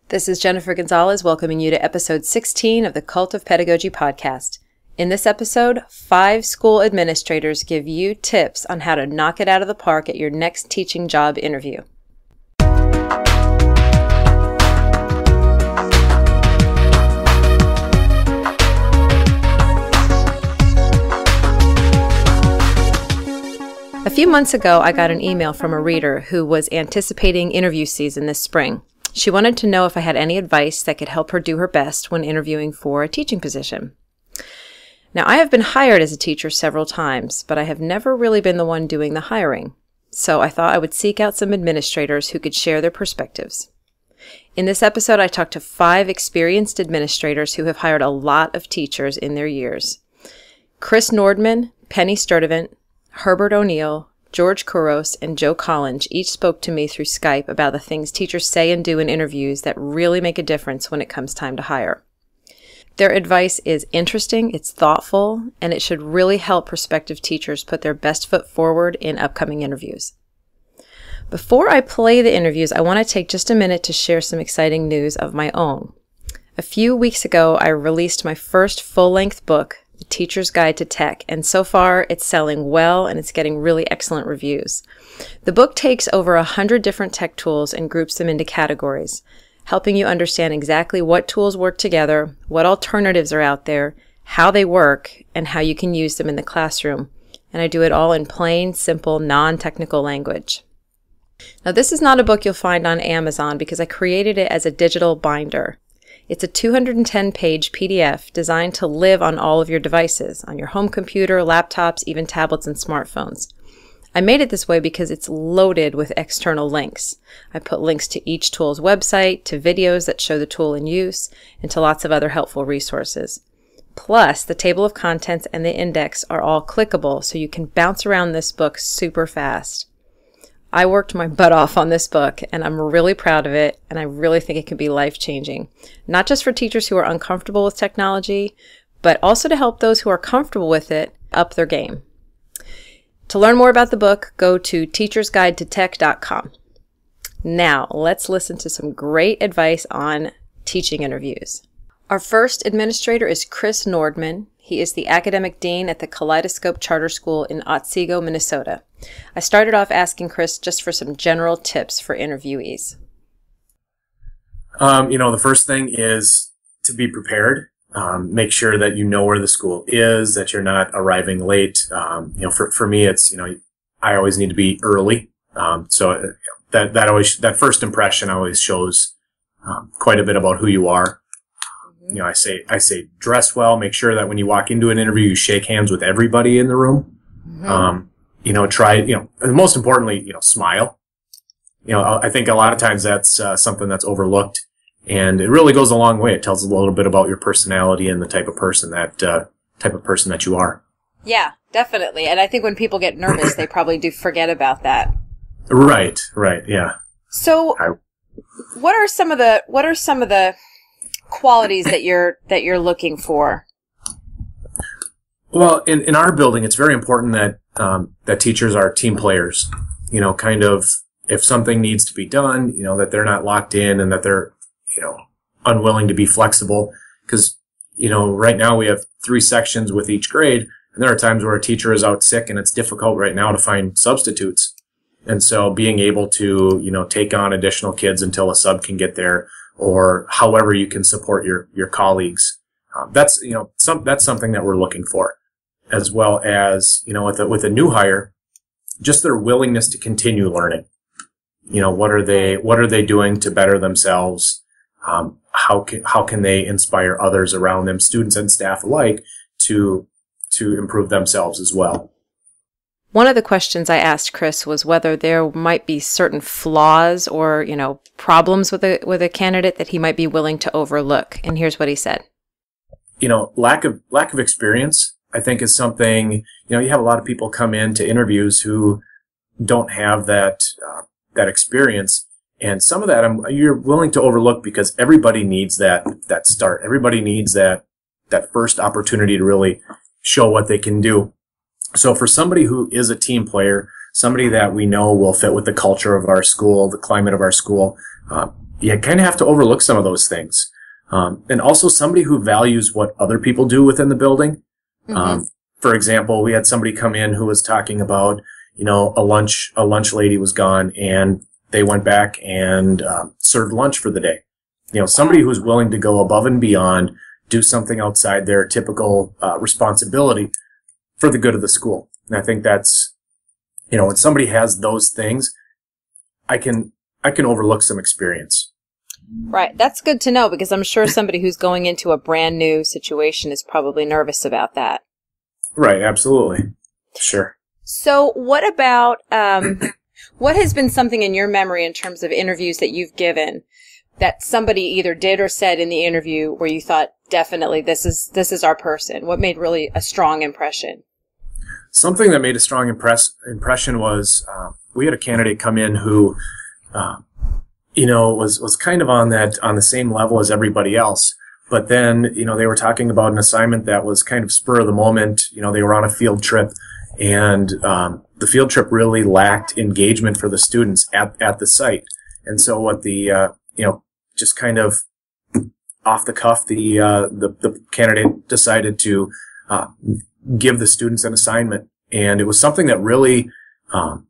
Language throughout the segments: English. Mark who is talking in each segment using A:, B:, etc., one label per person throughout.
A: This is Jennifer Gonzalez welcoming you to episode 16 of the Cult of Pedagogy podcast. In this episode, 5 school administrators give you tips on how to knock it out of the park at your next teaching job interview. A few months ago, I got an email from a reader who was anticipating interview season this spring. She wanted to know if I had any advice that could help her do her best when interviewing for a teaching position. Now, I have been hired as a teacher several times, but I have never really been the one doing the hiring. So I thought I would seek out some administrators who could share their perspectives. In this episode, I talked to 5 experienced administrators who have hired a lot of teachers in their years. Chris Nordmann, Penny Sturtevant, Herbert O'Neil, George Couros, and Joe Collins each spoke to me through Skype about the things teachers say and do in interviews that really make a difference when it comes time to hire. Their advice is interesting, it's thoughtful, and it should really help prospective teachers put their best foot forward in upcoming interviews. Before I play the interviews, I want to take just a minute to share some exciting news of my own. A few weeks ago, I released my first full-length book, The Teacher's Guide to Tech, and so far it's selling well and it's getting really excellent reviews. The book takes over 100 different tech tools and groups them into categories, helping you understand exactly what tools work together, what alternatives are out there, how they work, and how you can use them in the classroom. And I do it all in plain, simple, non-technical language. Now, this is not a book you'll find on Amazon because I created it as a digital binder. It's a 210-page PDF designed to live on all of your devices, on your home computer, laptops, even tablets and smartphones. I made it this way because it's loaded with external links. I put links to each tool's website, to videos that show the tool in use, and to lots of other helpful resources. Plus, the table of contents and the index are all clickable, so you can bounce around this book super fast. I worked my butt off on this book, and I'm really proud of it, and I really think it can be life-changing. Not just for teachers who are uncomfortable with technology, but also to help those who are comfortable with it up their game. To learn more about the book, go to teachersguidetotech.com. Now, let's listen to some great advice on teaching interviews. Our first administrator is Chris Nordmann. He is the academic dean at the Kaleidoscope Charter School in Otsego, Minnesota. I started off asking Chris just for some general tips for interviewees.
B: The first thing is to be prepared. Make sure that you know where the school is, that you're not arriving late. For me, it's, I always need to be early. So that first impression always shows quite a bit about who you are. I say dress well. Make sure that when you walk into an interview, you shake hands with everybody in the room. And most importantly, smile. I think a lot of times that's something that's overlooked, and it really goes a long way. It tells a little bit about your personality and the type of person that you are. Yeah, definitely. And I think when people get nervous, they probably do forget about that. Right, yeah.
A: So, what are some of the qualities that you're looking for?
B: Well, in our building, it's very important that teachers are team players. If something needs to be done, that they're not locked in and that they're, unwilling to be flexible. Because, right now we have 3 sections with each grade, and there are times where a teacher is out sick and it's difficult right now to find substitutes. And so being able to, take on additional kids until a sub can get there, or however you can support your colleagues. That's something that we're looking for, as well as, with a new hire, just their willingness to continue learning. What are they doing to better themselves? How can they inspire others around them, students and staff alike, to improve themselves as well?
A: One of the questions I asked Chris was whether there might be certain flaws or, problems with a candidate that he might be willing to overlook. And here's what he said.
B: Lack of experience, I think, is something, you have a lot of people come into interviews who don't have that experience. And some of that you're willing to overlook because everybody needs that start. Everybody needs that first opportunity to really show what they can do. So for somebody who is a team player, somebody that we know will fit with the culture of our school, the climate of our school, you kind of have to overlook some of those things. And also somebody who values what other people do within the building. Mm-hmm. For example, we had somebody come in who was talking about, a lunch lady was gone and they went back and served lunch for the day. Somebody who's willing to go above and beyond, do something outside their typical responsibility for the good of the school. And I think that's, when somebody has those things, I can overlook some experience.
A: Right. That's good to know, because I'm sure somebody who's going into a brand new situation is probably nervous about that.
B: Right. Absolutely. Sure.
A: So what about, what has been something in your memory in terms of interviews that you've given that somebody either did or said in the interview where you thought, definitely, this is our person? What made really a strong impression?
B: Something that made a strong impression was we had a candidate come in who, was kind of on the same level as everybody else. But then, they were talking about an assignment that was kind of spur of the moment. They were on a field trip, and the field trip really lacked engagement for the students at the site. And so what the just kind of off the cuff, the candidate decided to give the students an assignment, and it was something that really the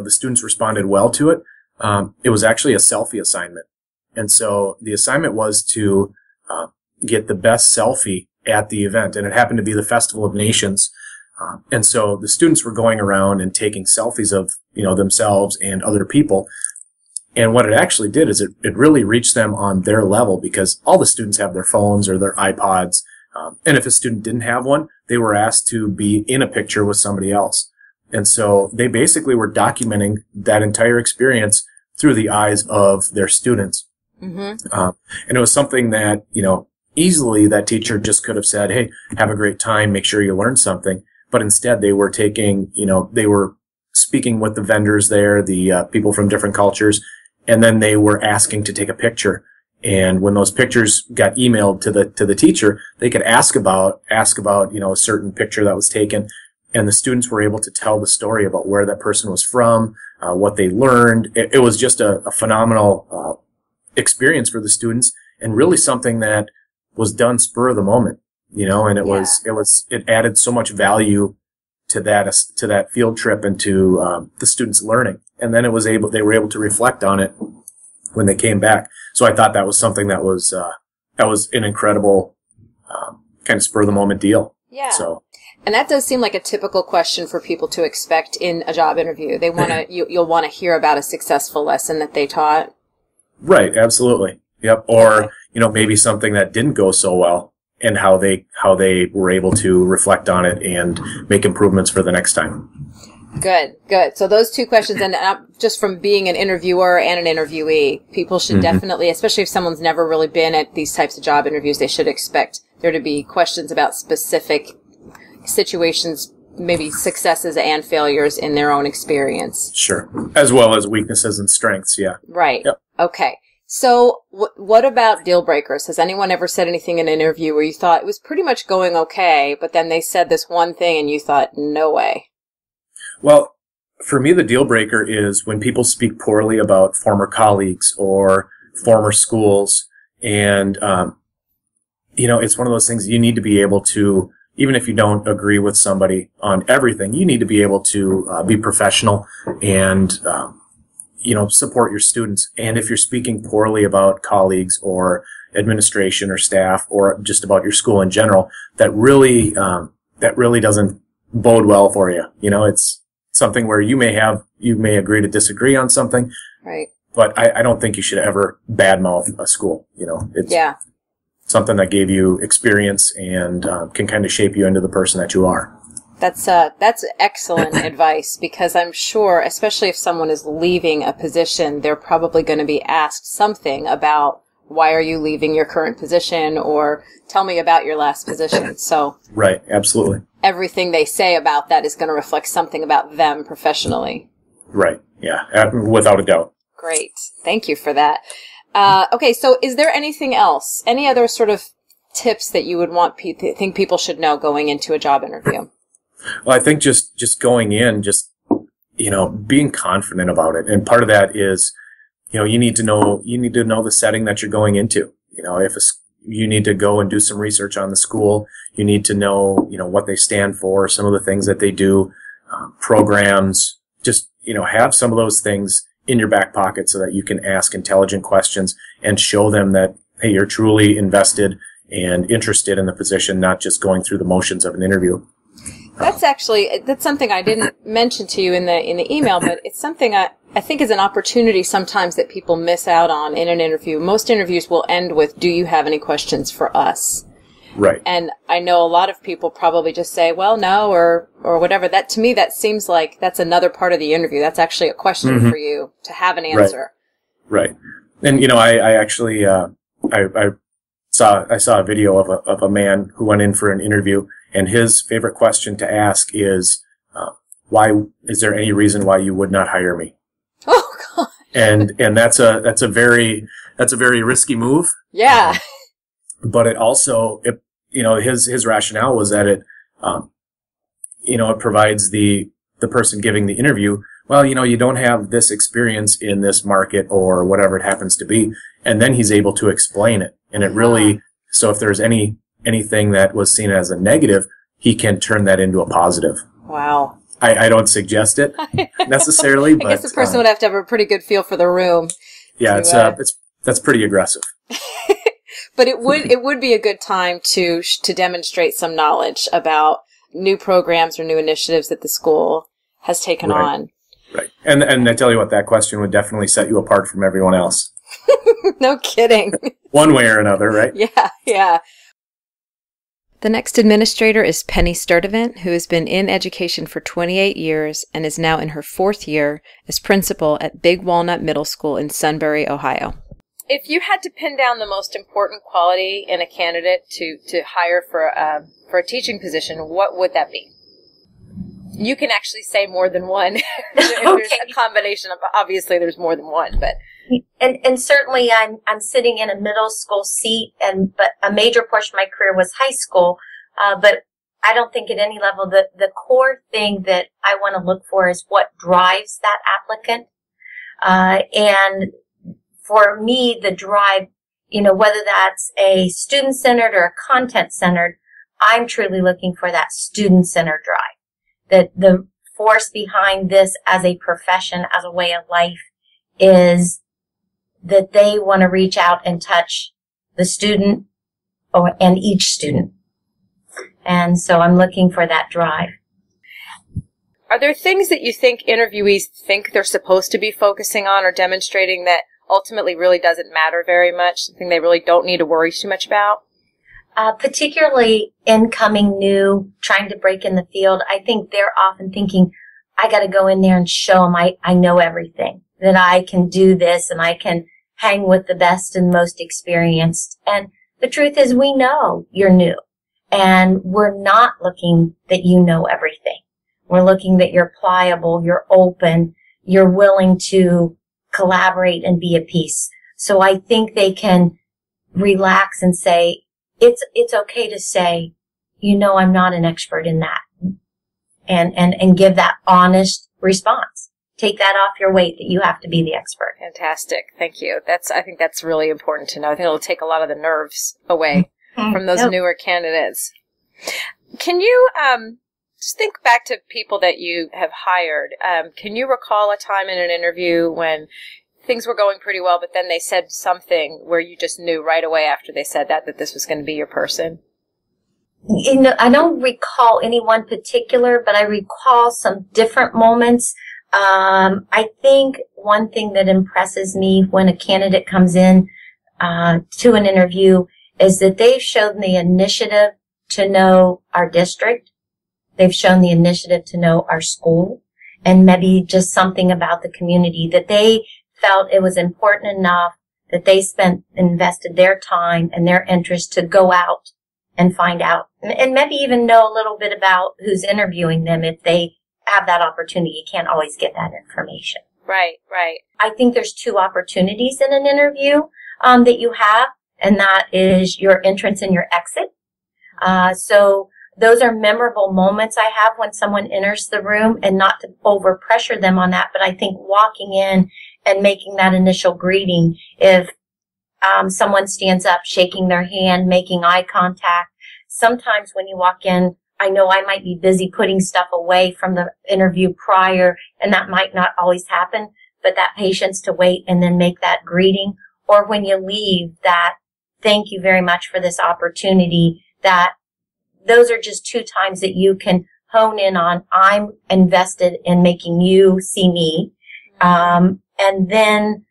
B: students responded well to it. It was actually a selfie assignment, and so the assignment was to get the best selfie at the event, and it happened to be the Festival of Nations. And so the students were going around and taking selfies of themselves and other people. And what it actually did is it really reached them on their level, because all the students have their phones or their iPods. And if a student didn't have one, they were asked to be in a picture with somebody else. And so they basically were documenting that entire experience through the eyes of their students. Mm-hmm. And it was something that, easily that teacher just could have said, hey, have a great time, make sure you learn something. But instead they were taking, they were speaking with the vendors there, the people from different cultures, and then they were asking to take a picture. And when those pictures got emailed to the teacher, they could ask about a certain picture that was taken, and the students were able to tell the story about where that person was from, what they learned. It was just a phenomenal experience for the students, and really something that was done spur of the moment, and it added so much value to that field trip and to the students' learning. And then they were able to reflect on it when they came back. So I thought that was something that was an incredible kind of spur of the moment deal.
A: Yeah.
B: So.
A: And that does seem like a typical question for people to expect in a job interview. They want to, you'll want to hear about a successful lesson that they taught.
B: Right. Absolutely. Yep. Or, maybe something that didn't go so well, and how they were able to reflect on it and make improvements for the next time.
A: Good. So those two questions, and just from being an interviewer and an interviewee, people should definitely, especially if someone's never really been at these types of job interviews, they should expect there to be questions about specific situations, maybe successes and failures in their own experience.
B: Sure. As well as weaknesses and strengths, yeah.
A: Right.
B: Yep.
A: Okay. So what about deal breakers? Has anyone ever said anything in an interview where you thought it was pretty much going okay, but then they said this one thing and you thought, no way? Well,
B: for me, the deal breaker is when people speak poorly about former colleagues or former schools. And, it's one of those things you need to be able to, even if you don't agree with somebody on everything, you need to be able to be professional and, support your students. And if you're speaking poorly about colleagues or administration or staff or just about your school in general, that really doesn't bode well for you. It's something where you may agree to disagree on something.
A: Right.
B: But I don't think you should ever badmouth a school. It's something that gave you experience and can kind of shape you into the person that you are.
A: That's excellent advice, because I'm sure, especially if someone is leaving a position, they're probably going to be asked something about why are you leaving your current position, or tell me about your last position. So
B: right, absolutely.
A: Everything they say about that is going to reflect something about them professionally.
B: Right. Yeah, without a doubt.
A: Great. Thank you for that. Okay, so is there anything else? Any other sort of tips that you would think people should know going into a job interview?
B: Well, I think just going in, being confident about it. And part of that is you need to know the setting that you're going into. If you need to go and do some research on the school, you need to know, what they stand for, some of the things that they do, programs, just, have some of those things in your back pocket so that you can ask intelligent questions and show them that, hey, you're truly invested and interested in the position, not just going through the motions of an interview.
A: That's something I didn't mention to you in the email, but it's something I think is an opportunity sometimes that people miss out on in an interview. Most interviews will end with, do you have any questions for us?
B: Right.
A: And I know a lot of people probably just say, well, no, or whatever. That, to me, that seems like that's another part of the interview. That's actually a question for you to have an answer.
B: Right. And, I actually, I saw a video of a man who went in for an interview, and his favorite question to ask is, why is there any reason why you would not hire me?
A: Oh God.
B: And that's a very risky move.
A: Yeah.
B: But it also, his rationale was that it provides the person giving the interview, well, you don't have this experience in this market or whatever it happens to be. And then he's able to explain it. And it really, so if there's anything that was seen as a negative, he can turn that into a positive.
A: Wow.
B: I don't suggest it necessarily, but
A: I guess the person would have to have a pretty good feel for the room.
B: Yeah, that's pretty aggressive.
A: But it would be a good time to demonstrate some knowledge about new programs or new initiatives that the school has taken on.
B: Right. And I tell you what, that question would definitely set you apart from everyone else.
A: No kidding.
B: One way or another, right?
A: Yeah. The next administrator is Penny Sturtevant, who has been in education for 28 years and is now in her 4th year as principal at Big Walnut Middle School in Sunbury, Ohio. If you had to pin down the most important quality in a candidate to hire for a teaching position, what would that be? You can actually say more than one. There's a combination of, obviously there's more than one, but.
C: And certainly I'm sitting in a middle school seat, but a major portion of my career was high school. But I don't think at any level the core thing that I want to look for is what drives that applicant. And for me, the drive, whether that's a student-centered or a content-centered, I'm truly looking for that student-centered drive. That the force behind this as a profession, as a way of life, is that they want to reach out and touch the student and each student. And so I'm looking for that drive.
A: Are there things that you think interviewees think they're supposed to be focusing on or demonstrating that ultimately really doesn't matter very much, something they really don't need to worry too much about?
C: Particularly incoming new, trying to break in the field, I think they're often thinking, I got to go in there and show them I know everything, that I can do this and I can hang with the best and most experienced. And the truth is we know you're new, and we're not looking that you know everything. We're looking that you're pliable, you're open, you're willing to collaborate and be at peace. So I think they can relax and say, it's okay to say, I'm not an expert in that. And give that honest response. Take that off your weight that you have to be the expert.
A: Fantastic. Thank you. I think that's really important to know. I think it'll take a lot of the nerves away from those newer candidates. Can you, just think back to people that you have hired. Can you recall a time in an interview when things were going pretty well, but then they said something where you just knew right away after they said that this was going to be your person?
C: I don't recall any one particular, but I recall some different moments. I think one thing that impresses me when a candidate comes in to an interview is that they've shown the initiative to know our district. They've shown the initiative to know our school, and maybe just something about the community that they felt it was important enough that they invested their time and their interest to go out and find out, and maybe even know a little bit about who's interviewing them if they have that opportunity. You can't always get that information.
A: Right.
C: I think there's 2 opportunities in an interview that you have, and that is your entrance and your exit. So those are memorable moments I have when someone enters the room, and not to overpressure them on that, but I think walking in and making that initial greeting. If someone stands up, shaking their hand, making eye contact. Sometimes when you walk in, I know I might be busy putting stuff away from the interview prior, and that might not always happen, but that patience to wait and then make that greeting. Or when you leave, that thank you very much for this opportunity, that those are just 2 times that you can hone in on, I'm invested in making you see me. And then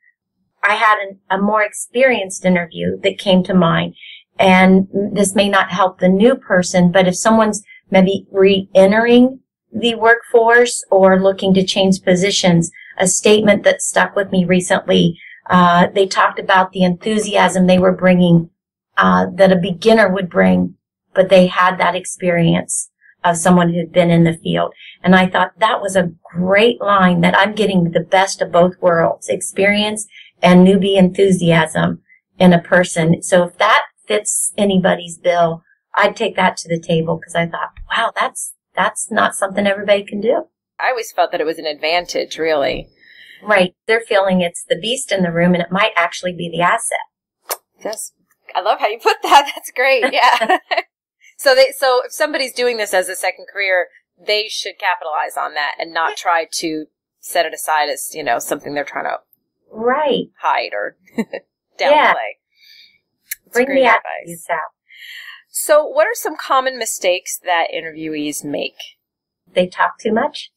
C: I had a more experienced interview that came to mind. And this may not help the new person, but if someone's maybe re-entering the workforce or looking to change positions, a statement that stuck with me recently, they talked about the enthusiasm they were bringing, that a beginner would bring, but they had that experience of someone who'd been in the field. And I thought that was a great line, that I'm getting the best of both worlds, experience and newbie enthusiasm in a person. So if that fits anybody's bill, I'd take that to the table, because I thought, wow, that's not something everybody can do.
A: I always felt that it was an advantage, really.
C: Right. They're feeling it's the beast in the room, and it might actually be the asset.
A: Yes. I love how you put that. That's great. Yeah. So if somebody's doing this as a second career, they should capitalize on that and not try to set it aside as, something they're trying to hide or downplay.
C: Bring the attitudes out.
A: So what are some common mistakes that interviewees make?
C: They talk too much.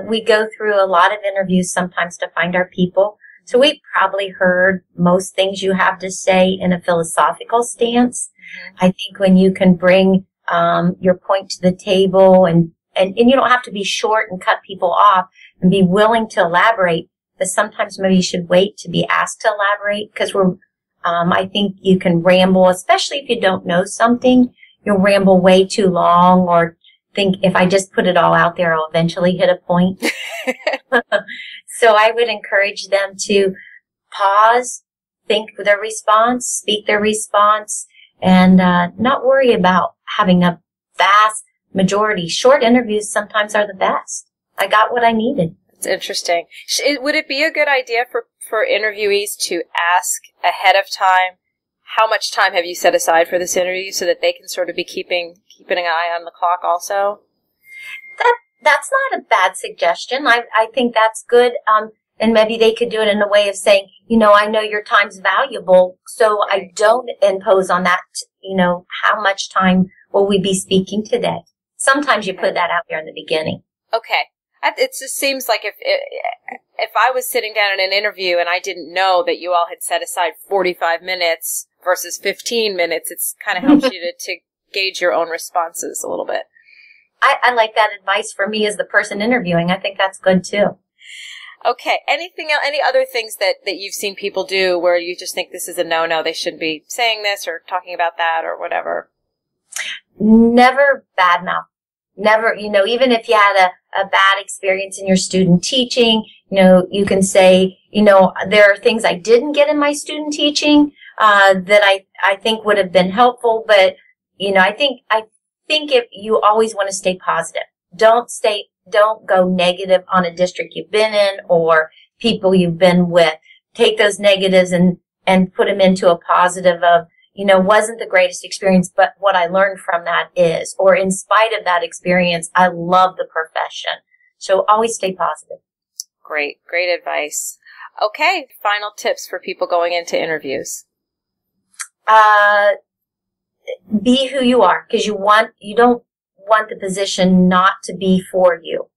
C: We go through a lot of interviews sometimes to find our people. So we probably heard most things you have to say in a philosophical stance. Mm-hmm. I think when you can bring your point to the table and you don't have to be short and cut people off and be willing to elaborate, but sometimes maybe you should wait to be asked to elaborate, because I think you can ramble, especially if you don't know something. You'll ramble way too long, or think if I just put it all out there, I'll eventually hit a point. So I would encourage them to pause, think their response, speak their response, and not worry about having a vast majority. Short interviews sometimes are the best. I got what I needed.
A: It's interesting. Would it be a good idea for interviewees to ask ahead of time, how much time have you set aside for this interview, so that they can sort of be keeping an eye on the clock also?
C: That's not a bad suggestion. I think that's good. And maybe they could do it in a way of saying, I know your time's valuable, so I don't impose on that, how much time will we be speaking today? Sometimes you put that out there in the beginning.
A: Okay. It just seems like if I was sitting down in an interview and I didn't know that you all had set aside 45 minutes versus 15 minutes, it kind of helps you to gauge your own responses a little bit.
C: I like that advice for me as the person interviewing. I think that's good too.
A: Okay. Anything else, any other things that you've seen people do where you just think this is a no-no, they shouldn't be saying this or talking about that or whatever?
C: Never badmouth. Never, even if you had a bad experience in your student teaching, you can say, there are things I didn't get in my student teaching, that I think would have been helpful, but, I think if you always want to stay positive. Don't go negative on a district you've been in or people you've been with. Take those negatives and put them into a positive of, wasn't the greatest experience, but what I learned from that is, or in spite of that experience, I love the profession. So always stay positive.
A: Great advice. Okay, final tips for people going into interviews.
C: Be who you are, because you don't want the position not to be for you.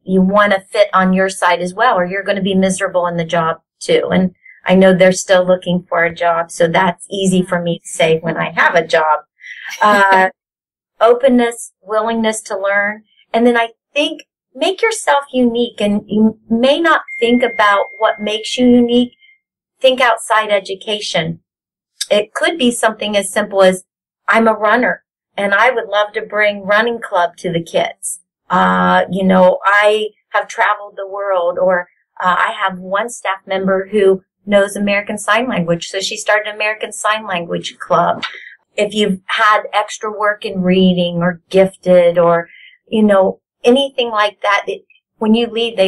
C: You want to fit on your side as well, or you're going to be miserable in the job too. And I know they're still looking for a job, so that's easy for me to say when I have a job. Openness, willingness to learn. And then I think make yourself unique, and you may not think about what makes you unique. Think outside education. It could be something as simple as, I'm a runner and I would love to bring running club to the kids. I have traveled the world, or I have one staff member who knows American Sign Language, so she started an American Sign Language club. If you've had extra work in reading or gifted or, anything like that, when you leave,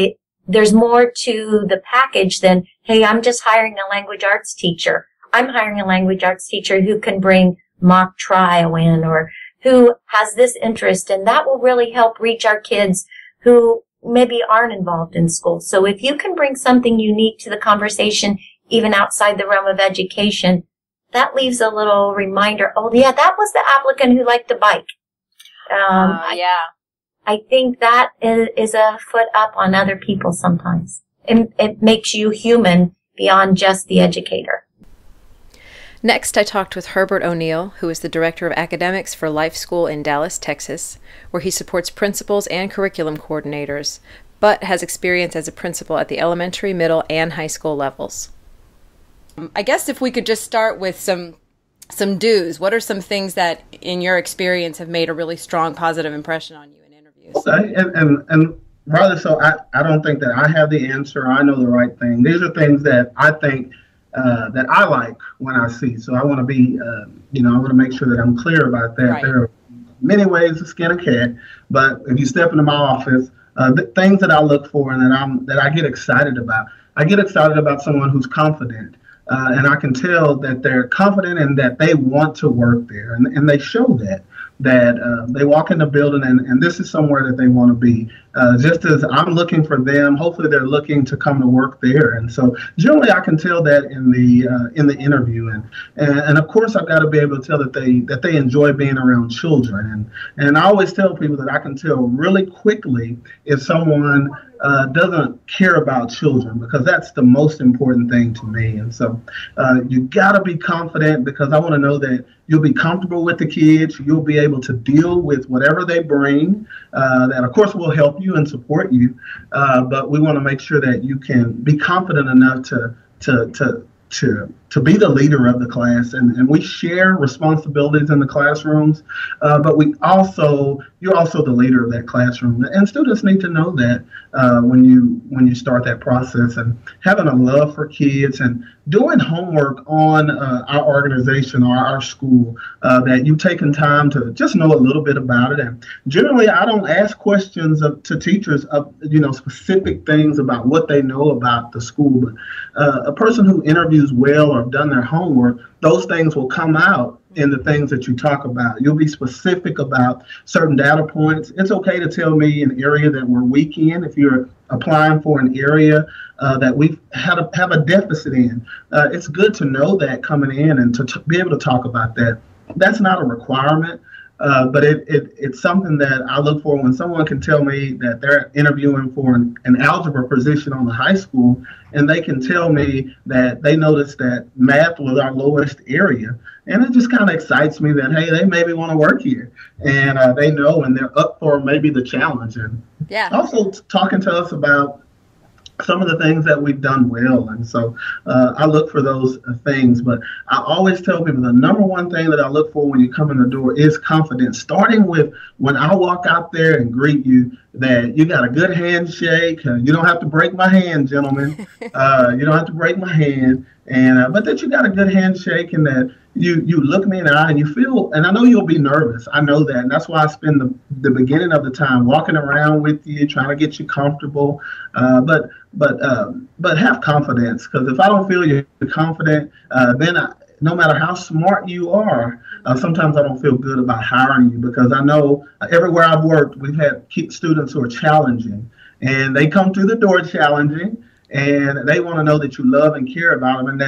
C: there's more to the package than, hey, I'm just hiring a language arts teacher. I'm hiring a language arts teacher who can bring mock trial in, or who has this interest, and that will really help reach our kids who maybe aren't involved in school. So if you can bring something unique to the conversation, even outside the realm of education, that leaves a little reminder, oh yeah, that was the applicant who liked the bike. I think that is a foot up on other people sometimes. It makes you human beyond just the educator.
A: Next, I talked with Herbert O'Neil, who is the Director of Academics for Life School in Dallas, Texas, where he supports principals and curriculum coordinators, but has experience as a principal at the elementary, middle, and high school levels. I guess if we could just start with some do's. What are some things that, in your experience, have made a really strong positive impression on you in interviews?
D: Okay, and rather so, I don't think that I have the answer. I know the right thing. These are things that I think that I like when I see. So I want to be, I want to make sure that I'm clear about that. Right. There are many ways to skin a cat, but if you step into my office, the things that I look for and that I get excited about. I get excited about someone who's confident. And I can tell that they're confident and that they want to work there. And they show that they walk in the building and this is somewhere that they want to be. Just as I'm looking for them, hopefully they're looking to come to work there. And so generally I can tell that in the interview. And of course I've got to be able to tell that they enjoy being around children. And I always tell people that I can tell really quickly if someone doesn't care about children, because that's the most important thing to me. And so you got to be confident, because I want to know that you'll be comfortable with the kids. You'll be able to deal with whatever they bring. That, of course, will help you and support you. But we want to make sure that you can be confident enough to be the leader of the class, and we share responsibilities in the classrooms, but you're also the leader of that classroom, and students need to know that when you start that process, and having a love for kids and doing homework on our organization or our school, that you've taken time to just know a little bit about it. And generally I don't ask questions to teachers of specific things about what they know about the school, but a person who interviews well or have done their homework, those things will come out in the things that you talk about. You'll be specific about certain data points. It's okay to tell me an area that we're weak in. If you're applying for an area that we've have a deficit in, it's good to know that coming in and to be able to talk about that. That's not a requirement. But it's something that I look for when someone can tell me that they're interviewing for an algebra position on the high school, and they can tell me that they noticed that math was our lowest area. And it just kind of excites me that, hey, they maybe want to work here, and they know, and they're up for maybe the challenge. And also talking to us about some of the things that we've done well. And so I look for those things. But I always tell people the number one thing that I look for when you come in the door is confidence, starting with when I walk out there and greet you, that you got a good handshake. You don't have to break my hand, gentlemen. You don't have to break my hand. And but that you got a good handshake, and that you look me in the eye and you feel, and I know you'll be nervous. I know that. And that's why I spend the beginning of the time walking around with you, trying to get you comfortable. But have confidence, because if I don't feel you're confident, then no matter how smart you are, sometimes I don't feel good about hiring you, because I know everywhere I've worked, we've had students who are challenging, and they come through the door challenging, and they want to know that you love and care about them,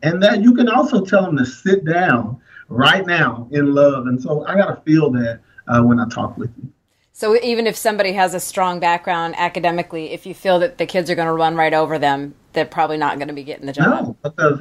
D: and that you can also tell them to sit down right now in love. And so I got to feel that when I talk with you.
A: So even if somebody has a strong background academically, if you feel that the kids are going to run right over them, they're probably not going to be getting the job.
D: No, because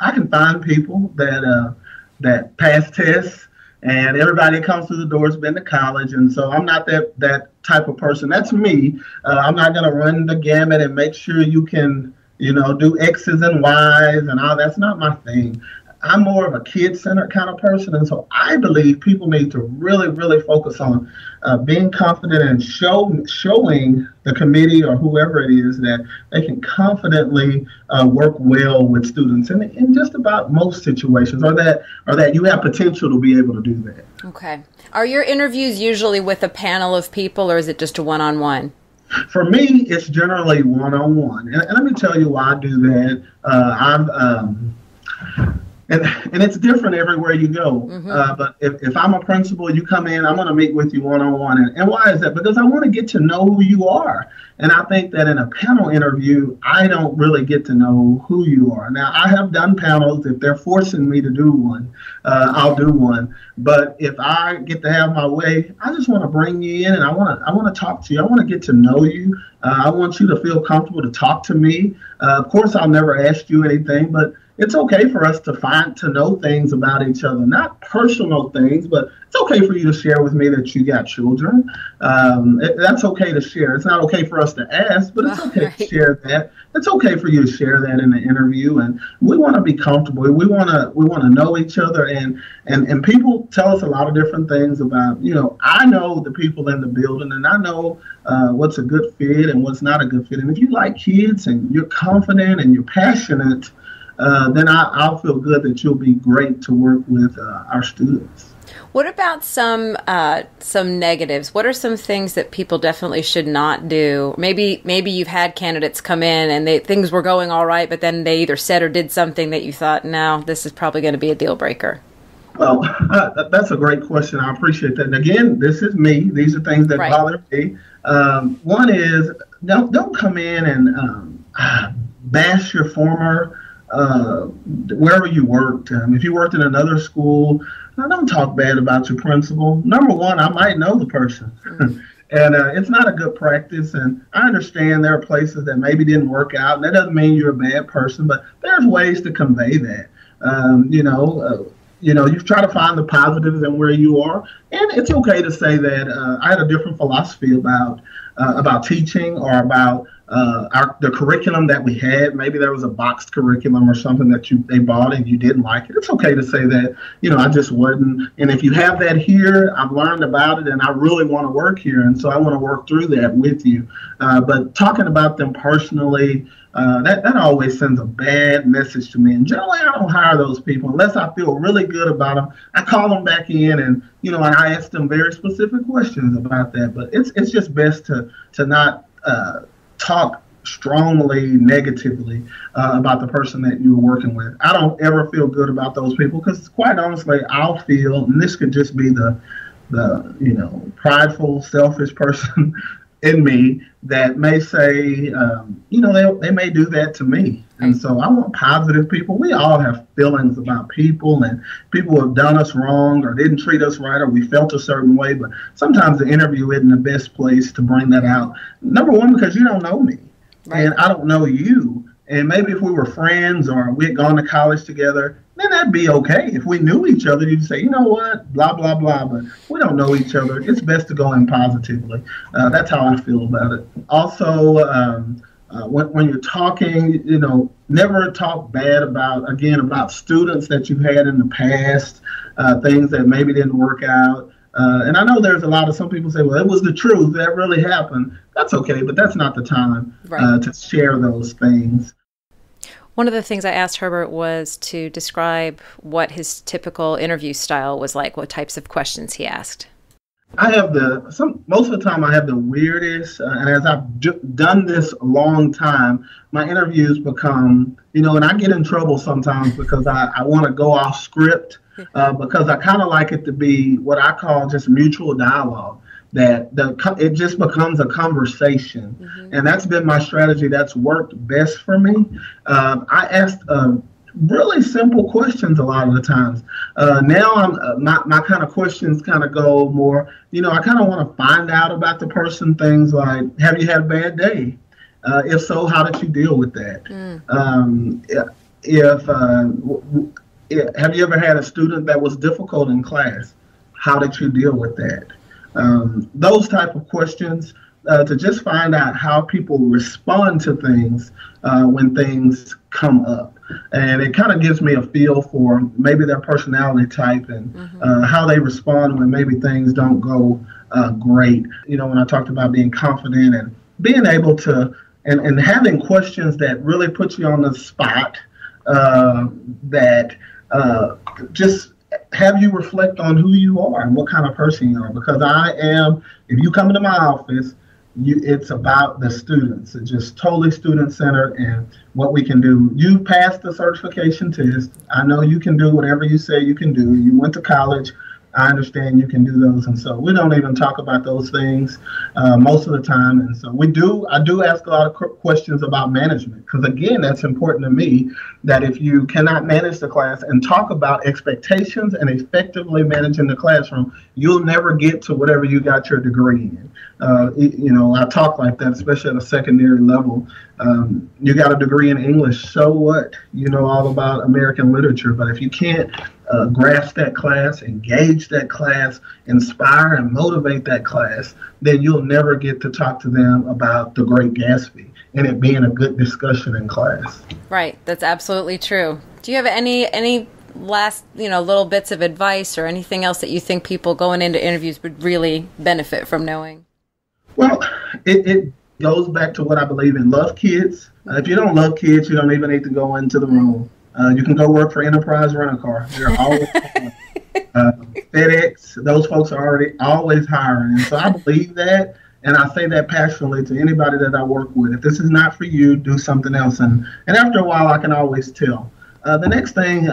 D: I can find people that pass tests, and everybody that comes through the door has been to college, and so I'm not that type of person. That's me. I'm not going to run the gamut and make sure you can, do X's and Y's and all. That's not my thing. I'm more of a kid-centered kind of person, and so I believe people need to really, really focus on being confident and showing the committee or whoever it is that they can confidently work well with students in just about most situations, or that you have potential to be able to do that.
A: Okay. Are your interviews usually with a panel of people, or is it just a one-on-one?
D: For me, it's generally one-on-one. And let me tell you why I do that. And it's different everywhere you go. But if I'm a principal, you come in, I'm going to meet with you one-on-one. And why is that? Because I want to get to know who you are. And I think that in a panel interview, I don't really get to know who you are. Now, I have done panels. If they're forcing me to do one, I'll do one. But if I get to have my way, I just want to bring you in and I want to talk to you. I want to get to know you. I want you to feel comfortable to talk to me. Of course, I'll never ask you anything, but it's okay for us to know things about each other, not personal things, but it's okay for you to share with me that you got children. That's okay to share. It's not okay for us to ask, but it's okay to share that. It's okay for you to share that in the interview, and we want to be comfortable. We want to know each other, and people tell us a lot of different things about, I know the people in the building, and I know what's a good fit and what's not a good fit. And if you like kids and you're confident and you're passionate, then I'll feel good that you'll be great to work with our students.
A: What about some negatives? What are some things that people definitely should not do? Maybe you've had candidates come in and things were going all right, but then they either said or did something that you thought, no, this is probably going to be a deal breaker.
D: Well, that's a great question. I appreciate that. And again, this is me. These are things that bother me. One is don't come in and bash your former wherever you worked. If you worked in another school, don't talk bad about your principal. Number one, I might know the person. And it's not a good practice. And I understand there are places that maybe didn't work out. And that doesn't mean you're a bad person, but there's ways to convey that. You try to find the positives in where you are. And it's okay to say that I had a different philosophy about teaching or about the curriculum that we had. Maybe there was a boxed curriculum or something that they bought and you didn't like it. It's okay to say that, I just wasn't. And if you have that here, I've learned about it and I really want to work here. And so I want to work through that with you. But talking about them personally, that always sends a bad message to me. And generally, I don't hire those people unless I feel really good about them. I call them back in and, and I ask them very specific questions about that. But it's just best to not talk strongly negatively about the person that you're working with. I don't ever feel good about those people because quite honestly, I'll feel, and this could just be the prideful, selfish person in me that may say, they may do that to me. And so I want positive people. We all have feelings about people, and people have done us wrong or didn't treat us right or we felt a certain way. But sometimes the interview isn't the best place to bring that out. Number one, because you don't know me and I don't know you. And maybe if we were friends or we had gone to college together, then that'd be okay. If we knew each other, you'd say, you know what, blah, blah, blah. But we don't know each other. It's best to go in positively. That's how I feel about it. Also, when you're talking, never talk bad about students that you've had in the past, things that maybe didn't work out. And I know there's some people say, well, it was the truth. That really happened. That's okay, but that's not the time to share those things.
A: One of the things I asked Herbert was to describe what his typical interview style was like, what types of questions he asked.
D: I have most of the time I have the weirdest, and as I've done this a long time, my interviews become, and I get in trouble sometimes because I want to go off script, because I kind of like it to be what I call just mutual dialogue, that it just becomes a conversation. Mm-hmm. And that's been my strategy that's worked best for me. I asked really simple questions a lot of the times. Now my kind of questions kind of go more, I kind of want to find out about the person, things like, have you had a bad day? If so, how did you deal with that? Have you ever had a student that was difficult in class? How did you deal with that? Those type of questions to just find out how people respond to things when things come up. And it kind of gives me a feel for maybe their personality type and how they respond when maybe things don't go great. When I talked about being confident and being able to, and having questions that really put you on the spot, that just have you reflect on who you are and what kind of person you are. Because if you come into my office, it's about the students. It's just totally student-centered and what we can do. You passed the certification test. I know you can do whatever you say you can do. You went to college. I understand you can do those, and so we don't even talk about those things most of the time. And so I do ask a lot of questions about management, because again, that's important to me, that if you cannot manage the class and talk about expectations and effectively managing the classroom, you'll never get to whatever you got your degree in. I talk like that, especially at a secondary level. You got a degree in English, so what? You know all about American literature, but if you can't grasp that class, engage that class, inspire and motivate that class, then you'll never get to talk to them about The Great Gatsby and it being a good discussion in class.
A: Right. That's absolutely true. Do you have any last, little bits of advice or anything else that you think people going into interviews would really benefit from knowing?
D: Well, it goes back to what I believe in. Love kids. If you don't love kids, you don't even need to go into the room. You can go work for Enterprise Rent-A-Car. They're always FedEx. Those folks are always hiring. And so I believe that, and I say that passionately to anybody that I work with. If this is not for you, do something else. And after a while, I can always tell. The next thing,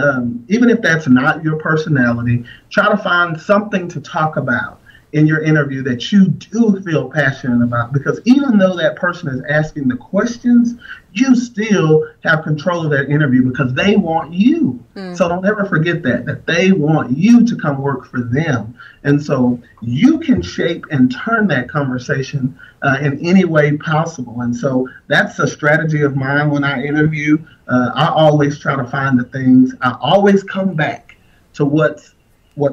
D: even if that's not your personality, try to find something to talk about in your interview that you do feel passionate about, because even though that person is asking the questions, you still have control of that interview because they want you. So don't ever forget that they want you to come work for them. And so you can shape and turn that conversation in any way possible. And so that's a strategy of mine when I interview. I always try to find the things. I always come back to what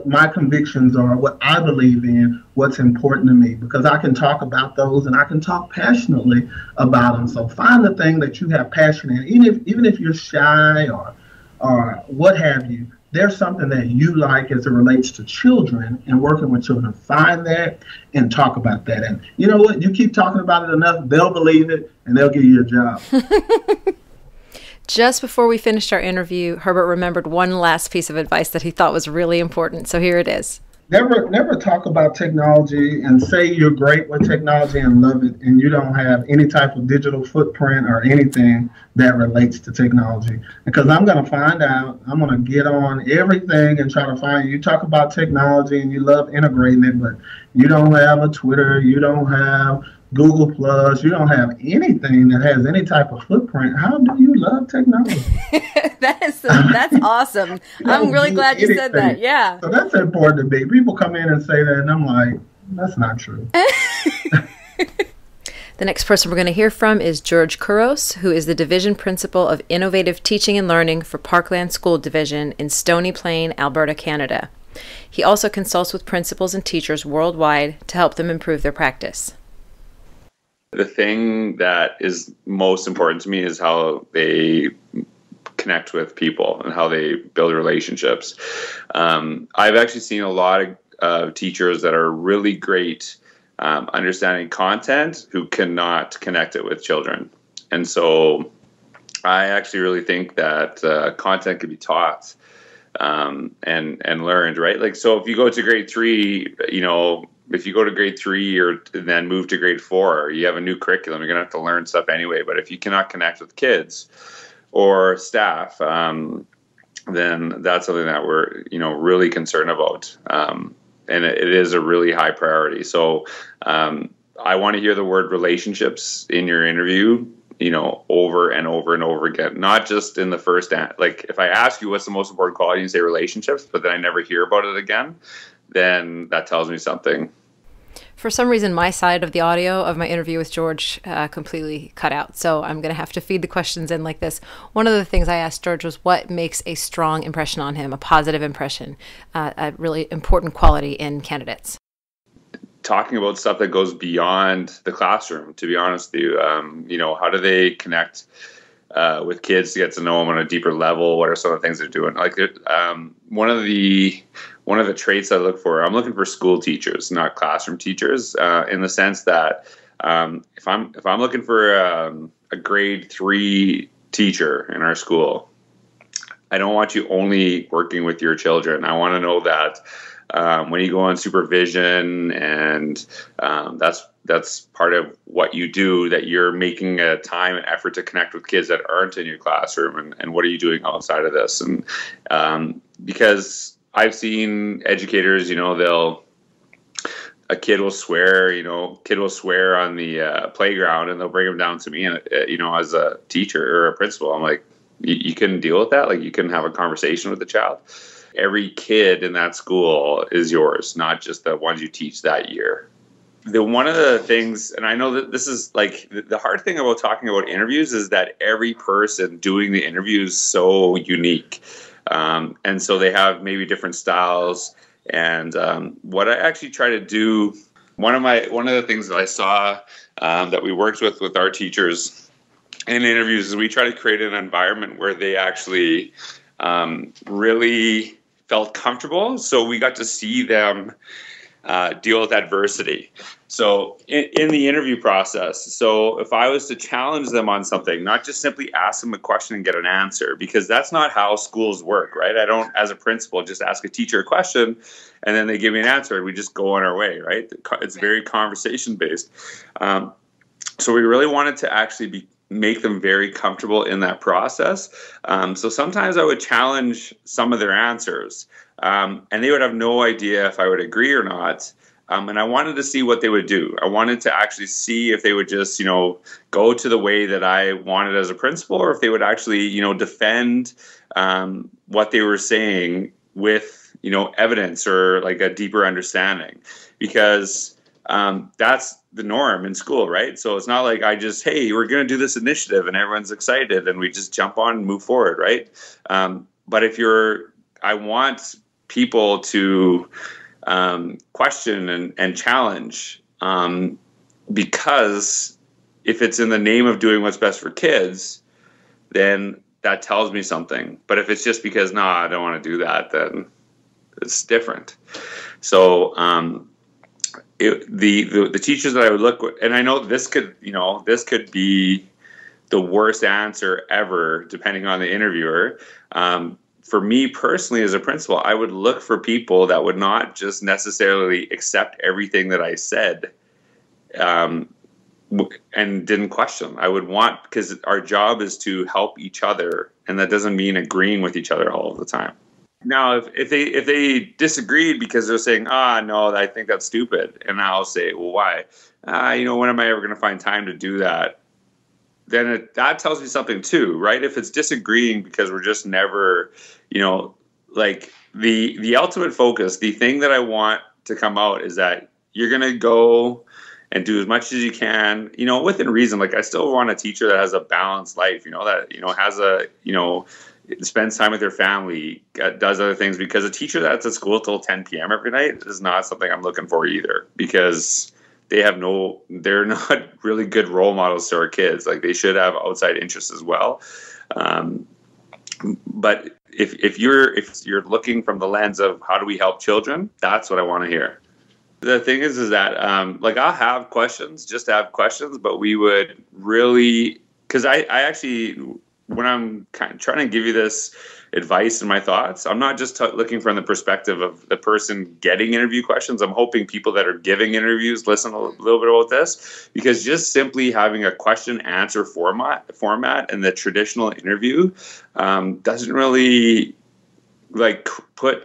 D: my convictions are, what I believe in, what's important to me, because I can talk about those and I can talk passionately about them. So find the thing that you have passion in, even if you're shy or what have you. There's something that you like as it relates to children and working with children. Find that and talk about that. And you know what? You keep talking about it enough, they'll believe it and they'll give you a job.
A: Just before we finished our interview, Herbert remembered one last piece of advice that he thought was really important. So here it is.
D: Never talk about technology and say you're great with technology and love it, and you don't have any type of digital footprint or anything that relates to technology. Because I'm going to find out, I'm going to get on everything and try to find, you talk about technology and you love integrating it, but you don't have a Twitter, you don't have Google Plus, you don't have anything that has any type of footprint. How do you love technology?
A: That's awesome. I'm really glad you said that. Yeah.
D: So that's important to me. People come in and say that, and I'm like, that's not true.
A: The next person we're going to hear from is George Couros, who is the Division Principal of Innovative Teaching and Learning for Parkland School Division in Stony Plain, Alberta, Canada. He also consults with principals and teachers worldwide to help them improve their practice.
E: The thing that is most important to me is how they connect with people and how they build relationships. I've actually seen a lot of teachers that are really great understanding content who cannot connect it with children. And so I actually really think that content can be taught and learned, right? Like, so if you go to grade 3, if you go to grade 3 or then move to grade 4, you have a new curriculum, you're going to have to learn stuff anyway. But if you cannot connect with kids or staff, then that's something that we're, really concerned about. And it is a really high priority. So I want to hear the word relationships in your interview, over and over and over again, not just in the first, like if I ask you what's the most important quality, you say relationships, but then I never hear about it again, then that tells me something.
A: For some reason, my side of the audio of my interview with George completely cut out. So I'm going to have to feed the questions in like this. One of the things I asked George was what makes a strong impression on him, a positive impression, a really important quality in candidates.
E: Talking about stuff that goes beyond the classroom, to be honest with you. How do they connect with kids to get to know them on a deeper level? What are some of the things they're doing? Like one of the traits I look for, I'm looking for school teachers, not classroom teachers, in the sense that if I'm looking for a grade 3 teacher in our school, I don't want you only working with your children. I want to know that when you go on supervision and that's that's part of what you do, that you're making a time and effort to connect with kids that aren't in your classroom, and what are you doing outside of this? And because I've seen educators, a kid will swear on the playground, and they'll bring them down to me, and as a teacher or a principal, I'm like, you couldn't deal with that? Like, you couldn't have a conversation with the child? Every kid in that school is yours, not just the ones you teach that year. One of the things, and I know that this is like the hard thing about talking about interviews, is that every person doing the interview is so unique. And so they have maybe different styles. And what I actually try to do, one of the things that I saw that we worked with our teachers in interviews, is we try to create an environment where they actually really felt comfortable. So we got to see them deal with adversity. So in the interview process, so if I was to challenge them on something, not just simply ask them a question and get an answer, because that's not how schools work, right? I don't, as a principal, just ask a teacher a question and then they give me an answer and we just go on our way, right? It's very conversation based. So we really wanted to actually make them very comfortable in that process. So sometimes I would challenge some of their answers, and they would have no idea if I would agree or not. And I wanted to see what they would do. I wanted to actually see if they would just, go to the way that I wanted as a principal, or if they would actually, defend what they were saying with, evidence or like a deeper understanding, because that's the norm in school, right? So it's not like I just, hey, we're going to do this initiative and everyone's excited and we just jump on and move forward, right? But I want people to question and challenge, because if it's in the name of doing what's best for kids, then that tells me something. But if it's just because, I don't want to do that, then it's different. So the teachers that I would look, and I know this could be the worst answer ever, depending on the interviewer. For me personally, as a principal, I would look for people that would not just necessarily accept everything that I said, and didn't question. I would want, because our job is to help each other, and that doesn't mean agreeing with each other all of the time. Now, if they disagreed because they're saying, no, I think that's stupid, and I'll say, well, why? When am I ever going to find time to do that? Then that tells me something too, right? If it's disagreeing because we're just never, like the ultimate focus, the thing that I want to come out is that you're going to go and do as much as you can, within reason. Like, I still want a teacher that has a balanced life, spends time with their family, does other things, because a teacher that's at school till 10 p.m. every night is not something I'm looking for either, because they're not really good role models to our kids. Like, they should have outside interests as well. But if you're looking from the lens of how do we help children, that's what I want to hear. The thing is that I'll have questions, but we would really, because I actually, when I'm kind of trying to give you this advice and my thoughts, I'm not just looking from the perspective of the person getting interview questions. I'm hoping people that are giving interviews listen a little bit about this, because just simply having a question answer format in the traditional interview doesn't really put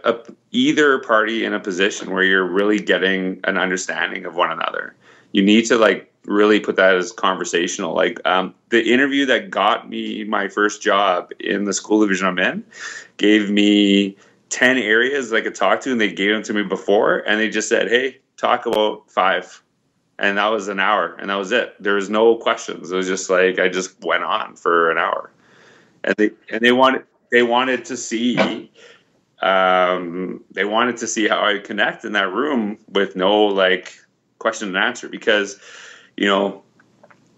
E: either party in a position where you're really getting an understanding of one another. You need to really put that as conversational. The interview that got me my first job in the school division I'm in gave me 10 areas I could talk to, and they gave them to me before, and they just said, hey, talk about 5. And that was an hour, and that was it. There was no questions. It was just I just went on for an hour. And they wanted to see how I connect in that room with no question and answer, because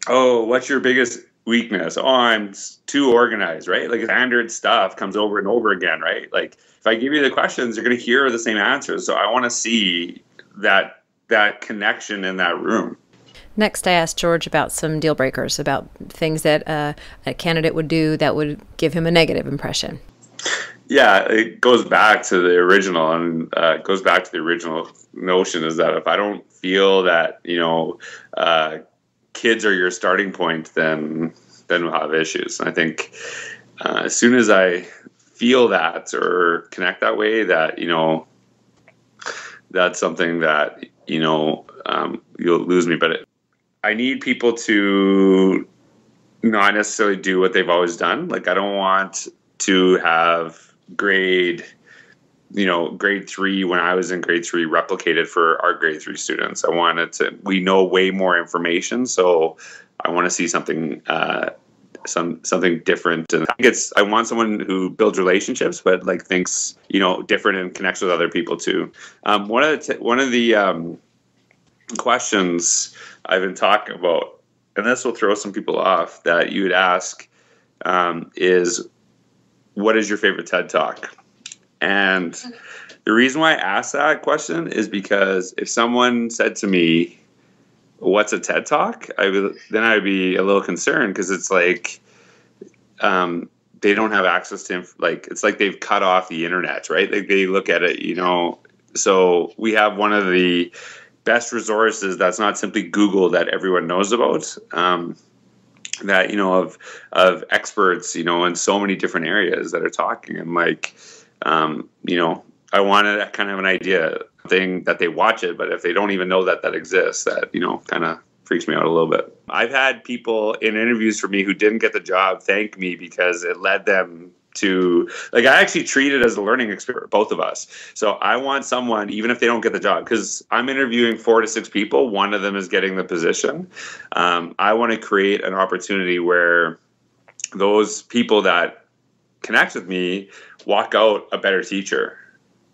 E: what's your biggest weakness? I'm too organized, right? Standard stuff comes over and over again, right? If I give you the questions, you're going to hear the same answers. So I want to see that connection in that room.
A: Next, I asked George about some deal breakers, about things that a candidate would do that would give him a negative impression.
E: Yeah, it goes back to the original, and goes back to the original notion is that if I don't feel that, kids are your starting point, then we'll have issues. And I think as soon as I feel that or connect that way, that, that's something that, you'll lose me. But I need people to not necessarily do what they've always done. Like, I don't want to have grade 3 when I was in grade 3 replicated for our grade 3 students. We know way more information, so I want to see something something different. And I want someone who builds relationships, but like thinks different and connects with other people too. One of the questions I've been talking about, and this will throw some people off, that you would ask is, what is your favorite TED Talk? And the reason why I asked that question is because if someone said to me, what's a TED Talk? Then I'd be a little concerned, because it's like they don't have access to, it's like they've cut off the internet, right? Like they look at it, so we have one of the best resources that's not simply Google that everyone knows about. That of experts in so many different areas that are talking, and I wanted kind of an idea thing that they watch it, but if they don't even know that exists, that kind of freaks me out a little bit. I've had people in interviews for me who didn't get the job thank me because it led them to, I actually treat it as a learning experience, both of us. So I want someone, even if they don't get the job, because I'm interviewing 4 to 6 people, one of them is getting the position. I want to create an opportunity where those people that connect with me walk out a better teacher.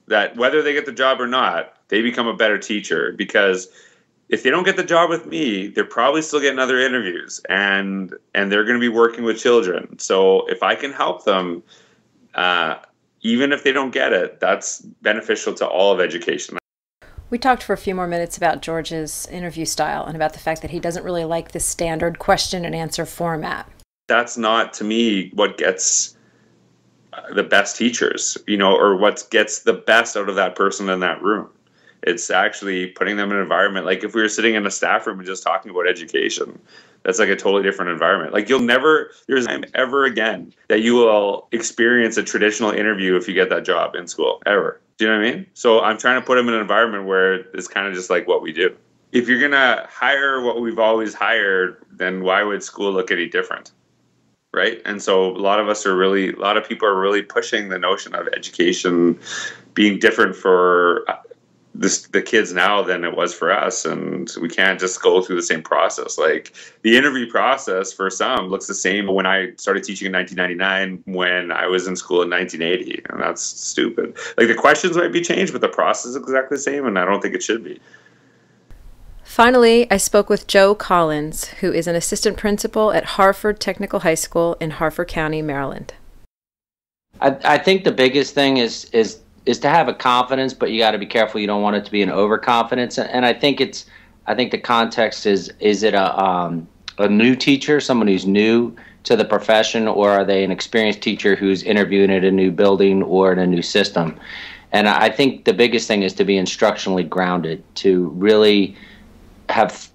E: That whether they get the job or not, they become a better teacher, because if they don't get the job with me, they're probably still getting other interviews, and they're going to be working with children. So if I can help them, even if they don't get it, that's beneficial to all of education.
A: We talked for a few more minutes about George's interview style and about the fact that he doesn't really like the standard question and answer format. That's
E: not, to me, what gets the best teachers, or what gets the best out of that person in that room. It's actually putting them in an environment. Like if we were sitting in a staff room and just talking about education, that's like a totally different environment. Like there's time ever again that you will experience a traditional interview if you get that job in school, ever. Do you know what I mean? So I'm trying to put them in an environment where it's kind of just like what we do. If you're going to hire what we've always hired, then why would school look any different? Right. And so a lot of people are really pushing the notion of education being different for the kids now than it was for us. And we can't just go through the same process. Like the interview process for some looks the same when I started teaching in 1999, when I was in school in 1980. And that's stupid. Like the questions might be changed, but the process is exactly the same. And I don't think it should be.
A: Finally, I spoke with Joe Collins, who is an assistant principal at Harford Technical High School in Harford County, Maryland.
F: I think the biggest thing is to have a confidence, but you got to be careful. You don't want it to be an overconfidence. And I think the context is it a new teacher, someone who's new to the profession, or are they an experienced teacher who's interviewing at a new building or in a new system? And I think the biggest thing is to be instructionally grounded, to really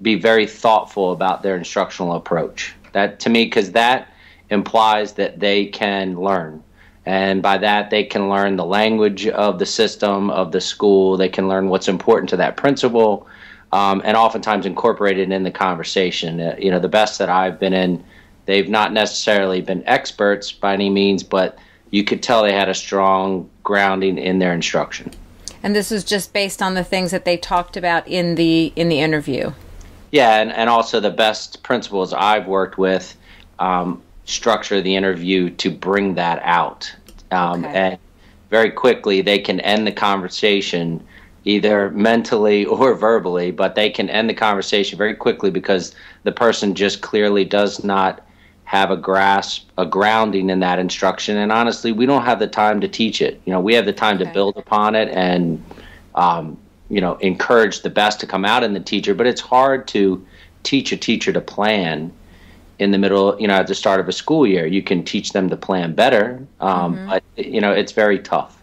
F: be very thoughtful about their instructional approach. That, to me, because that implies that they can learn. And by that, they can learn the language of the system, of the school. They can learn what's important to that principal, and oftentimes incorporate it in the conversation. The best that I've been in, they've not necessarily been experts by any means, but you could tell they had a strong grounding in their instruction.
A: And this is just based on the things that they talked about in the interview.
F: Yeah, and also the best principals I've worked with structure the interview to bring that out. And very quickly they can end the conversation either mentally or verbally, but they can end the conversation very quickly because the person just clearly does not have a grasp, a grounding in that instruction. And honestly, we don't have the time to teach it. We have the time to build upon it and, encourage the best to come out in the teacher. But it's hard to teach a teacher to plan in the middle, at the start of a school year. You can teach them to plan better, but it's very tough.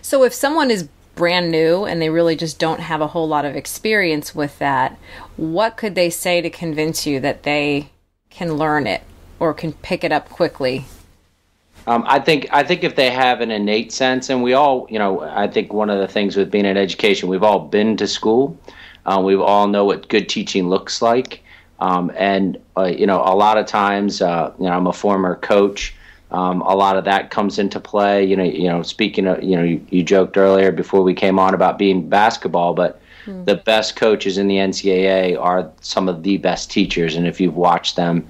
A: So if someone is brand new and they really just don't have a whole lot of experience with that, what could they say to convince you that they can learn it or can pick it up quickly?
F: I think if they have an innate sense, and we all, I think one of the things with being in education, we've all been to school. We all know what good teaching looks like. And a lot of times, I'm a former coach. A lot of that comes into play. Speaking of, you joked earlier before we came on about being basketball, but the best coaches in the NCAA are some of the best teachers. And if you've watched them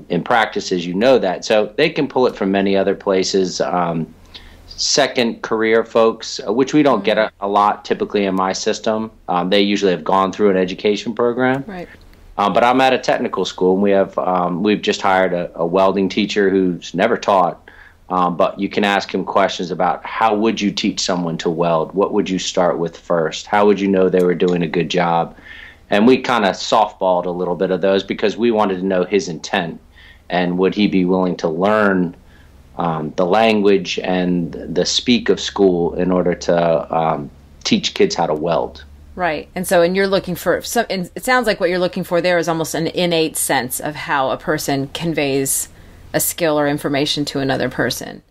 F: in practices, you know that. So they can pull it from many other places. Second career folks, which we don't get a lot typically in my system. They usually have gone through an education program.
A: Right.
F: But I'm at a technical school, and we've just hired a welding teacher who's never taught. But you can ask him questions about how would you teach someone to weld? What would you start with first? How would you know they were doing a good job? And we kind of softballed a little bit of those because we wanted to know his intent and would he be willing to learn the language and the speak of school in order to teach kids how to weld.
A: Right. And you're looking for some, and it sounds like what you're looking for there is almost an innate sense of how a person conveys a skill or information to another person.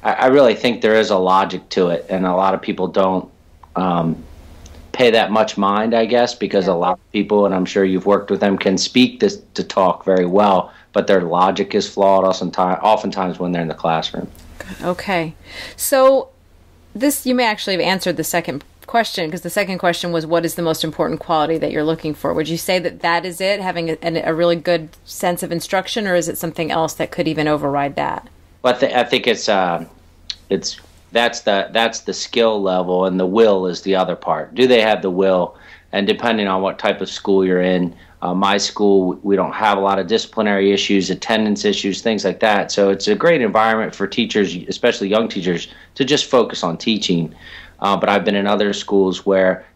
F: I really think there is a logic to it, and a lot of people don't pay that much mind, I guess, because a lot of people, and I'm sure you've worked with them, can speak to talk very well, but their logic is flawed oftentimes when they're in the classroom.
A: Okay. So you may actually have answered the second question, because the second question was, what is the most important quality that you're looking for? Would you say that is it, having a really good sense of instruction, or is it something else that could even override that?
F: Well, I think that's the skill level, and the will is the other part. Do they have the will? And depending on what type of school you're in, my school, we don't have a lot of disciplinary issues, attendance issues, things like that. So it's a great environment for teachers, especially young teachers, to just focus on teaching. But I've been in other schools where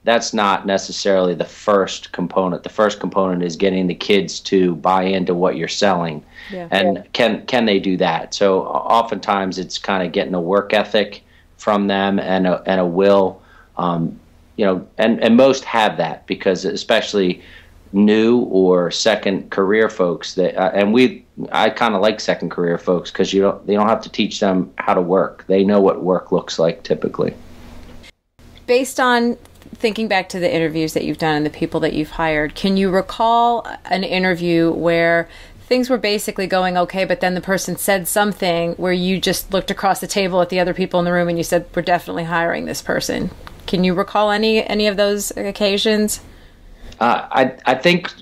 F: that's not necessarily the first component. The first component is getting the kids to buy into what you're selling. Yeah. And can they do that? So oftentimes it's kind of getting a work ethic from them and a will, and most have that, because especially new or second career folks I kind of like second career folks, because they don't have to teach them how to work. They know what work looks like typically.
A: Based on thinking back to the interviews that you've done and the people that you've hired, can you recall an interview where things were basically going okay, but then the person said something where you just looked across the table at the other people in the room and you said, we're definitely hiring this person? Can you recall any of those occasions?
F: I think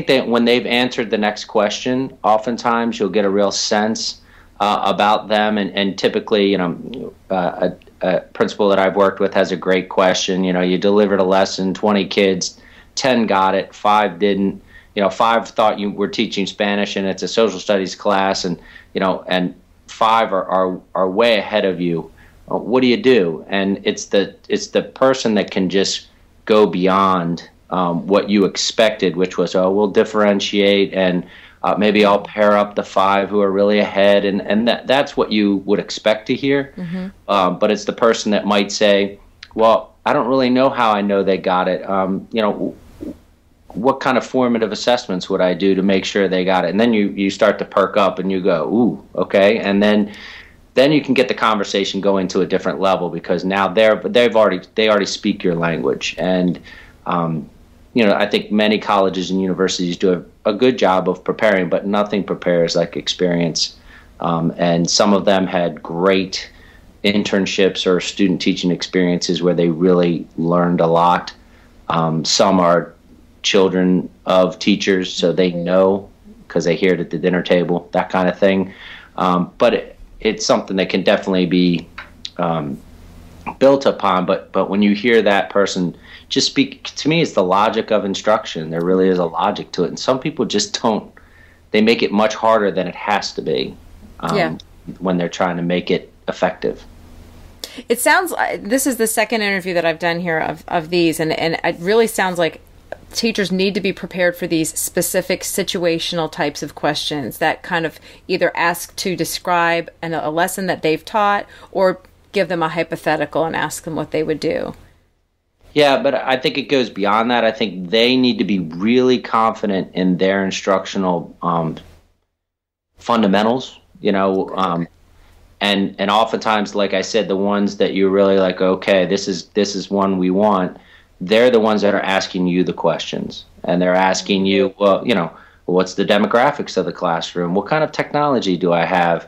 F: that when they've answered the next question, oftentimes you'll get a real sense about them, and typically, a principal that I've worked with has a great question. You delivered a lesson, 20 kids, 10 got it, 5 didn't. 5 thought you were teaching Spanish and it's a social studies class, and 5 are way ahead of you. What do you do? And it's the person that can just go beyond what you expected, which was, we'll differentiate, and maybe I'll pair up the 5 who are really ahead, and that's what you would expect to hear. Mm-hmm. But it's the person that might say, well, I don't really know how I know they got it. What kind of formative assessments would I do to make sure they got it? And then you start to perk up and you go, ooh, okay. And then you can get the conversation going to a different level, because now they already speak your language. And I think many colleges and universities do a good job of preparing, but nothing prepares like experience. And some of them had great internships or student teaching experiences where they really learned a lot. Some are children of teachers, so they know because they hear it at the dinner table, that kind of thing. But it's something that can definitely be built upon. But when you hear that person just speak, to me, it's the logic of instruction. There really is a logic to it. And some people just don't. They make it much harder than it has to be when they're trying to make it effective.
A: It sounds like this is the second interview that I've done here of these, and it really sounds like teachers need to be prepared for these specific situational types of questions that kind of either ask to describe a lesson that they've taught or give them a hypothetical and ask them what they would do.
F: Yeah, but I think it goes beyond that. I think they need to be really confident in their instructional fundamentals, and oftentimes, like I said, the ones that you're really like, okay, this is one we want. They're the ones that are asking you the questions, and they're asking you, well, what's the demographics of the classroom? What kind of technology do I have?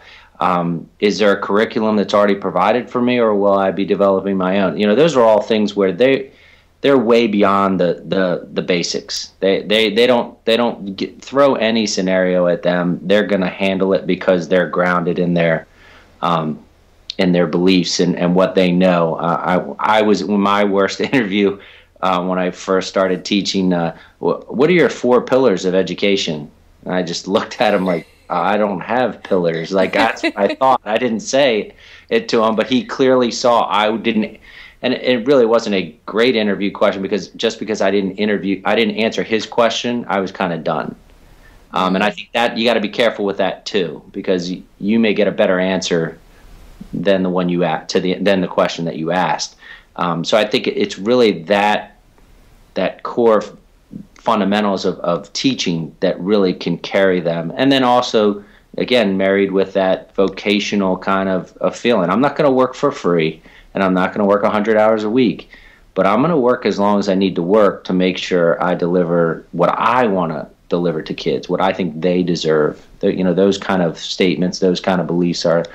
F: Is there a curriculum that's already provided for me, or will I be developing my own? Those are all things where they're way beyond the basics. They don't throw any scenario at them. They're going to handle it because they're grounded in their beliefs and what they know. I was in my worst interview when I first started teaching. What are your 4 pillars of education? And I just looked at him like, I don't have pillars. Like, that's what I thought. I didn't say it to him, but he clearly saw I didn't. And it really wasn't a great interview question because I didn't answer his question, I was kind of done. And I think that you got to be careful with that too, because you may get a better answer than the one than the question that you asked. So I think it's really that core fundamentals of teaching that really can carry them. And then also, again, married with that vocational kind of feeling. I'm not going to work for free, and I'm not going to work 100 hours a week, but I'm going to work as long as I need to work to make sure I deliver what I want to deliver to kids, what I think they deserve. Those kind of statements, those kind of beliefs are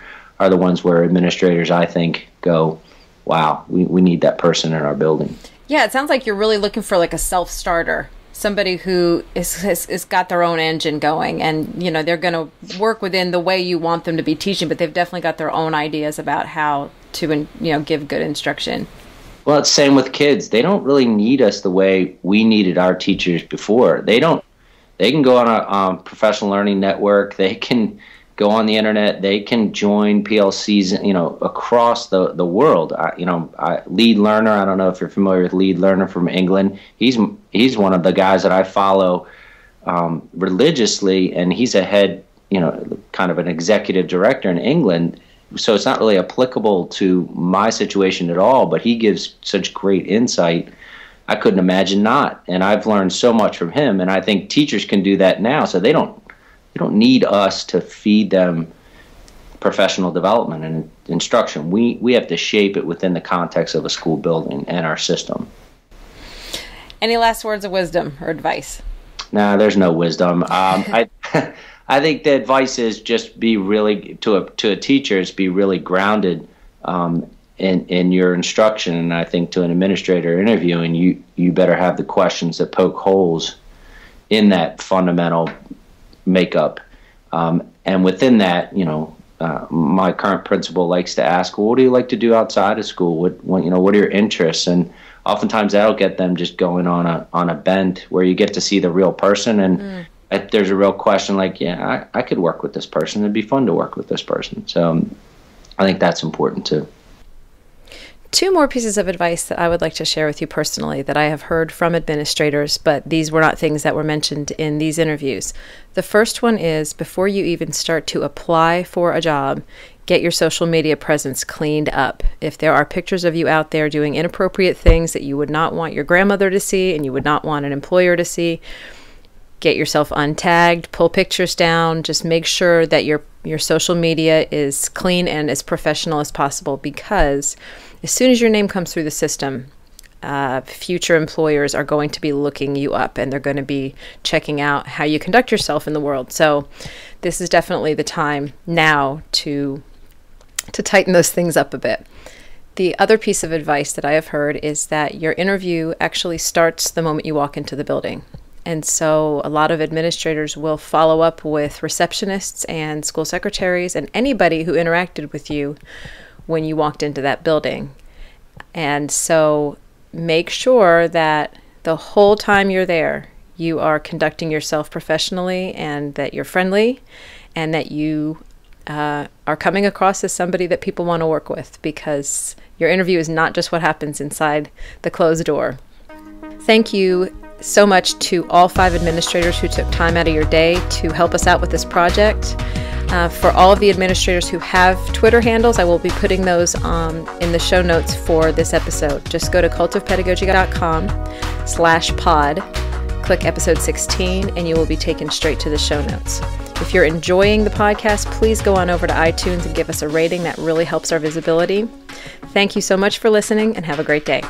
F: the ones where administrators, I think, go, wow, we need that person in our building.
A: Yeah, it sounds like you're really looking for like a self-starter, somebody who has got their own engine going, and they're going to work within the way you want them to be teaching, but they've definitely got their own ideas about how to give good instruction.
F: Well, it's same with kids. They don't really need us the way we needed our teachers before. They can go on a professional learning network. They can go on the internet. They can join PLCs, across the world. Lead Learner. I don't know if you're familiar with Lead Learner from England. He's one of the guys that I follow religiously, and he's a head, kind of an executive director in England. So it's not really applicable to my situation at all, but he gives such great insight. I couldn't imagine not. And I've learned so much from him, and I think teachers can do that now. So they don't need us to feed them professional development and instruction. We have to shape it within the context of a school building and our system.
A: Any last words of wisdom or advice?
F: No, there's no wisdom. I think the advice is just be really, to a teacher, is be really grounded in your instruction. And I think to an administrator interviewing, you better have the questions that poke holes in that fundamental makeup. And within that, my current principal likes to ask, well, what do you like to do outside of school? What are your interests? And oftentimes that'll get them just going on a bent where you get to see the real person. And if there's a real question like, yeah, I could work with this person. It'd be fun to work with this person. So I think that's important too.
A: 2 more pieces of advice that I would like to share with you personally that I have heard from administrators, but these were not things that were mentioned in these interviews. The first one is, before you even start to apply for a job, get your social media presence cleaned up. If there are pictures of you out there doing inappropriate things that you would not want your grandmother to see and you would not want an employer to see, get yourself untagged, pull pictures down, just make sure that your social media is clean and as professional as possible, because as soon as your name comes through the system, future employers are going to be looking you up, and they're going to be checking out how you conduct yourself in the world. So this is definitely the time now to tighten those things up a bit. The other piece of advice that I have heard is that your interview actually starts the moment you walk into the building. And so a lot of administrators will follow up with receptionists and school secretaries and anybody who interacted with you when you walked into that building. And so make sure that the whole time you're there, you are conducting yourself professionally, and that you're friendly, and that you are coming across as somebody that people want to work with, because your interview is not just what happens inside the closed door. Thank you so much to all 5 administrators who took time out of your day to help us out with this project. For all of the administrators who have Twitter handles, I will be putting those in the show notes for this episode. Just go to cultofpedagogy.com/pod, click episode 16, and you will be taken straight to the show notes. If you're enjoying the podcast, please go on over to iTunes and give us a rating. That really helps our visibility. Thank you so much for listening, and have a great day.